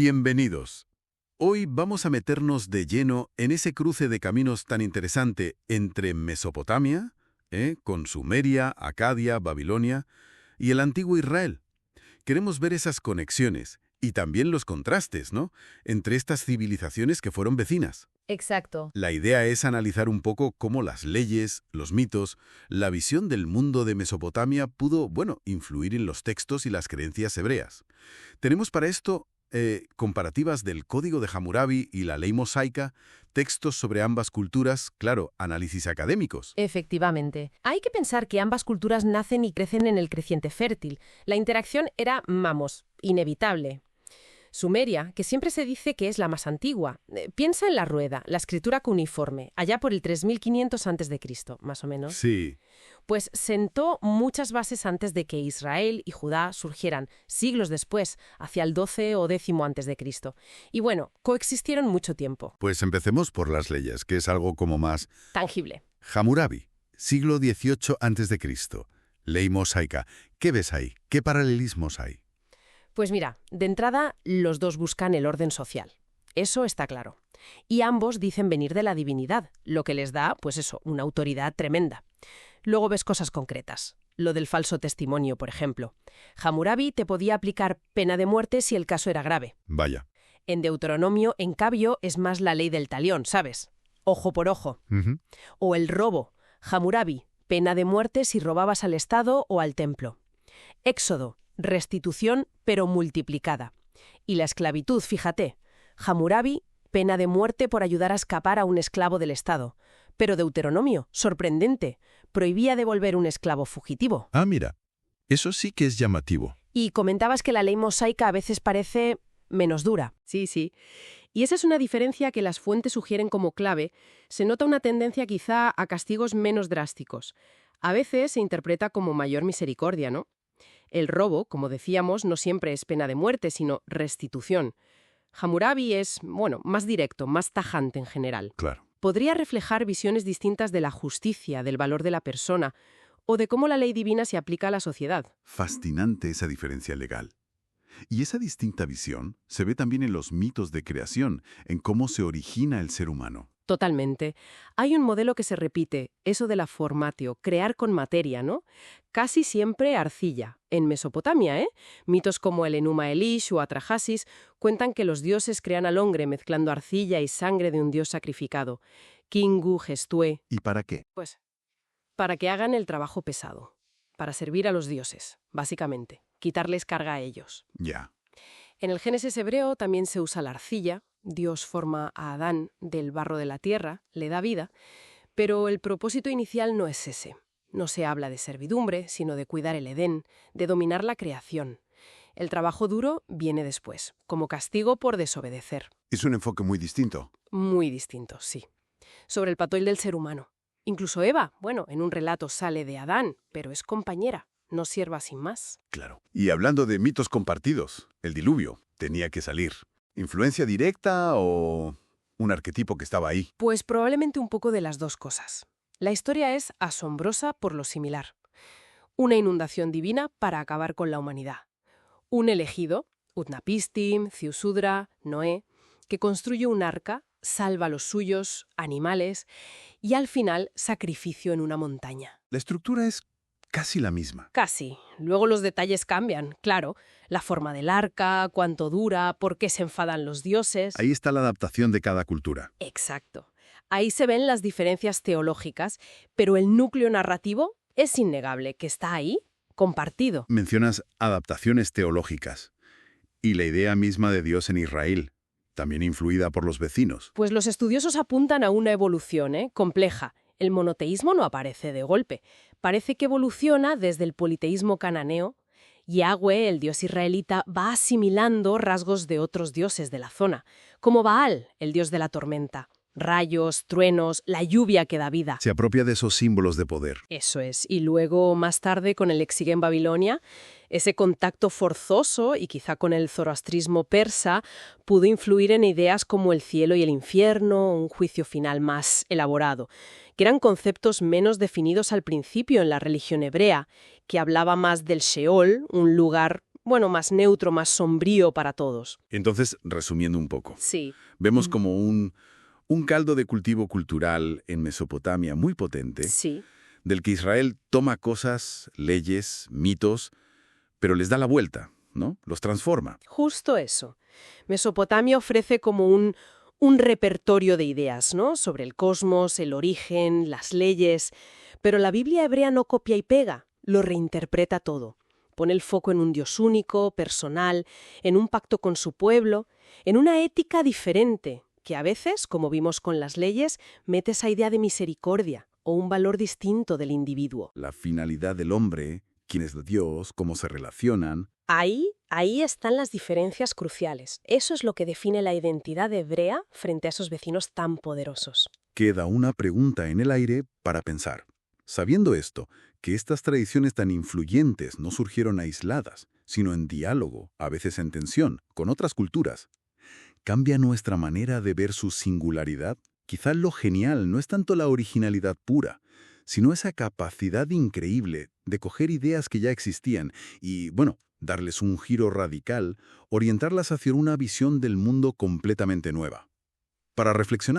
Bienvenidos. Hoy vamos a meternos de lleno en ese cruce de caminos tan interesante entre Mesopotamia, con Sumeria, Acadia, Babilonia, y el antiguo Israel. Queremos ver esas conexiones y también los contrastes, ¿no?, entre estas civilizaciones que fueron vecinas. Exacto. La idea es analizar un poco cómo las leyes, los mitos, la visión del mundo de Mesopotamia pudo, influir en los textos y las creencias hebreas. Tenemos para esto comparativas del Código de Hammurabi y la Ley Mosaica, textos sobre ambas culturas, claro, análisis académicos. Efectivamente. Hay que pensar que ambas culturas nacen y crecen en el creciente fértil. La interacción era, inevitable. Sumeria, que siempre se dice que es la más antigua. Piensa en la rueda, la escritura cuneiforme, allá por el 3500 a.C., más o menos. Sí. Pues sentó muchas bases antes de que Israel y Judá surgieran, siglos después, hacia el 12 o 10 a.C. Y coexistieron mucho tiempo. Pues empecemos por las leyes, que es algo como más Tangible. Hammurabi, siglo XVIII a.C. Ley mosaica. ¿Qué ves ahí? ¿Qué paralelismos hay? Pues mira, de entrada, los dos buscan el orden social. Eso está claro. Y ambos dicen venir de la divinidad, lo que les da, una autoridad tremenda. Luego ves cosas concretas. Lo del falso testimonio, por ejemplo. Hammurabi te podía aplicar pena de muerte si el caso era grave. Vaya. En Deuteronomio, en cambio, es más la ley del talión, ¿sabes? Ojo por ojo. O el robo. Hammurabi, pena de muerte si robabas al Estado o al templo. Éxodo, restitución, pero multiplicada. Y la esclavitud, fíjate. Hammurabi, pena de muerte por ayudar a escapar a un esclavo del Estado. Pero Deuteronomio, sorprendente, prohibía devolver un esclavo fugitivo. Ah, mira, eso sí que es llamativo. Y comentabas que la ley mosaica a veces parece menos dura. Sí. Y esa es una diferencia que las fuentes sugieren como clave. Se nota una tendencia quizá a castigos menos drásticos. A veces se interpreta como mayor misericordia, ¿no? El robo, como decíamos, no siempre es pena de muerte, sino restitución. Hammurabi es, más directo, más tajante en general. Claro. Podría reflejar visiones distintas de la justicia, del valor de la persona, o de cómo la ley divina se aplica a la sociedad. Fascinante esa diferencia legal. Y esa distinta visión se ve también en los mitos de creación, en cómo se origina el ser humano. Totalmente. Hay un modelo que se repite, eso de la formatio, crear con materia, ¿no? Casi siempre arcilla. En Mesopotamia, mitos como el Enuma Elish o Atrahasis cuentan que los dioses crean al hombre mezclando arcilla y sangre de un dios sacrificado. Kingu, Gestue. ¿Y para qué? Pues, para que hagan el trabajo pesado. Para servir a los dioses, básicamente. Quitarles carga a ellos. Ya. En el Génesis hebreo también se usa la arcilla. Dios forma a Adán del barro de la tierra, le da vida, pero el propósito inicial no es ese. No se habla de servidumbre, sino de cuidar el Edén, de dominar la creación. El trabajo duro viene después, como castigo por desobedecer. Es un enfoque muy distinto. Muy distinto, sí. Sobre el papel del ser humano. Incluso Eva, en un relato sale de Adán, pero es compañera, no sierva sin más. Claro. Y hablando de mitos compartidos, el diluvio tenía que salir. ¿Influencia directa o un arquetipo que estaba ahí? Pues probablemente un poco de las dos cosas. La historia es asombrosa por lo similar. Una inundación divina para acabar con la humanidad. Un elegido, Utnapishtim, Ziusudra, Noé, que construye un arca, salva a los suyos, animales, y al final sacrificio en una montaña. La estructura es casi la misma. Casi. Luego los detalles cambian, claro. La forma del arca, cuánto dura, por qué se enfadan los dioses. Ahí está la adaptación de cada cultura. Exacto. Ahí se ven las diferencias teológicas, pero el núcleo narrativo es innegable, que está ahí, compartido. Mencionas adaptaciones teológicas y la idea misma de Dios en Israel, también influida por los vecinos. Pues los estudiosos apuntan a una evolución, compleja. El monoteísmo no aparece de golpe. Parece que evoluciona desde el politeísmo cananeo. Yahweh, el dios israelita, va asimilando rasgos de otros dioses de la zona, como Baal, el dios de la tormenta. Rayos, truenos, la lluvia que da vida. Se apropia de esos símbolos de poder. Eso es. Y luego, más tarde, con el exilio en Babilonia, ese contacto forzoso, y quizá con el zoroastrismo persa, pudo influir en ideas como el cielo y el infierno, un juicio final más elaborado, que eran conceptos menos definidos al principio en la religión hebrea, que hablaba más del Sheol, un lugar bueno, más neutro, más sombrío para todos. Entonces, resumiendo un poco, Sí. vemos como un caldo de cultivo cultural en Mesopotamia muy potente, Sí. del que Israel toma cosas, leyes, mitos, pero les da la vuelta, ¿no? Los transforma. Justo eso. Mesopotamia ofrece como un repertorio de ideas, ¿no? Sobre el cosmos, el origen, las leyes. Pero la Biblia hebrea no copia y pega, lo reinterpreta todo. Pone el foco en un Dios único, personal, en un pacto con su pueblo, en una ética diferente, que a veces, como vimos con las leyes, mete esa idea de misericordia o un valor distinto del individuo. La finalidad del hombre, quién es Dios, cómo se relacionan. Ahí están las diferencias cruciales. Eso es lo que define la identidad hebrea frente a esos vecinos tan poderosos. Queda una pregunta en el aire para pensar. Sabiendo esto, que estas tradiciones tan influyentes no surgieron aisladas, sino en diálogo, a veces en tensión, con otras culturas, ¿cambia nuestra manera de ver su singularidad? Quizá lo genial no es tanto la originalidad pura, sino esa capacidad increíble de coger ideas que ya existían y, bueno, darles un giro radical, orientarlas hacia una visión del mundo completamente nueva. Para reflexionar.